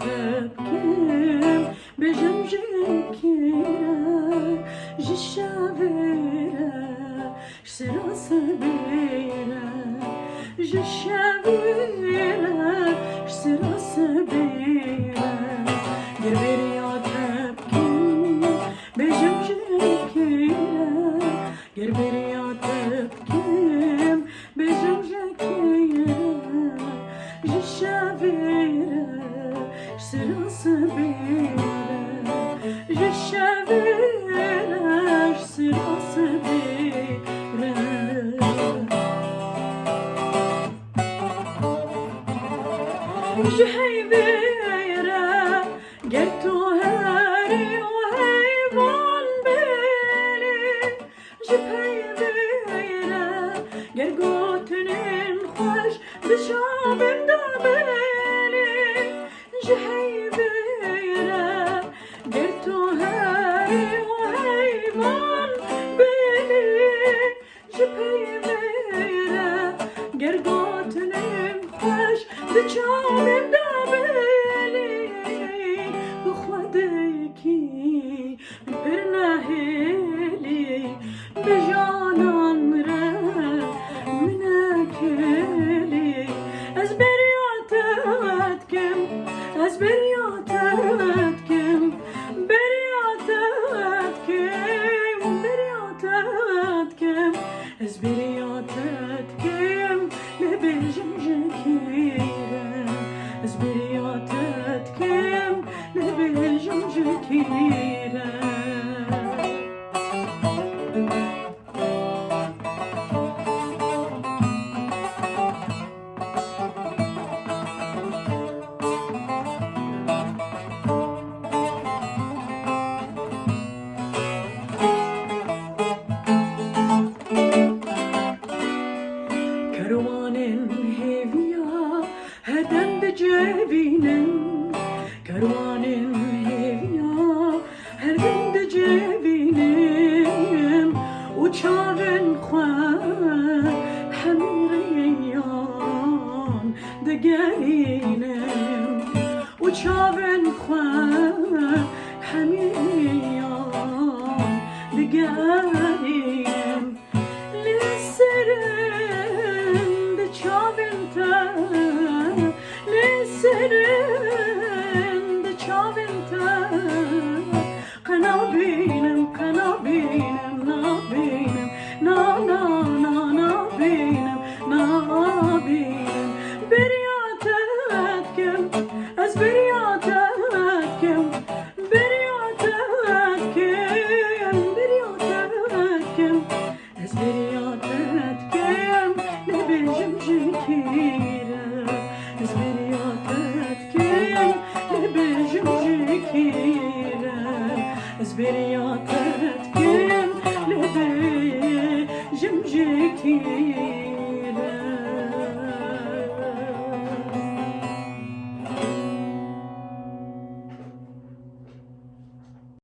تبكم بجمجكيرا جشابيرا شسرا سبيرا جشابيرا شسرا سبيرا قربيريا تبكم بجمجكيرا قربيريا تبكم بجمجكيرا جشابيرا شسرا سبيرا جشابيرا شسرا سبيرا جهيبيرا قلتو هاري وهيفان بيلي جهيبيرا قرقوتنين خوش بشاب دابيلي جهيبيرا قلتو هاري وهيفان بيلي جهيبيرا قرقوتنين خوش بشاب دابيلي بخوديكي برناهيلي بجانان را مناكلي أزبرياتاتكم أزبرياتاتكم برياتاتكم برياتاتكم أزبرياتاتكم لبجمجكيرا أزبرياتاتكم لبجمجكيرا Kervanın heviya heden de cevinin Kervanın heviya heden de cevinin Uçarın xwe hemiriyan de gelinin Uçarın xwe hemiriyan de gelinin Liserin de çavinta Liserin de çavinta Kanabinem, kanabinem, nabinem Na na na nabinem, nabinem Beriyatetkem, ez beriyatetkem Beriyatetkem, beriyatetkem Ez beriyatetkem ne bejimjikira Ez beriyatetkem ne bejimjikira Ez beriyatetkem ne bejimjikira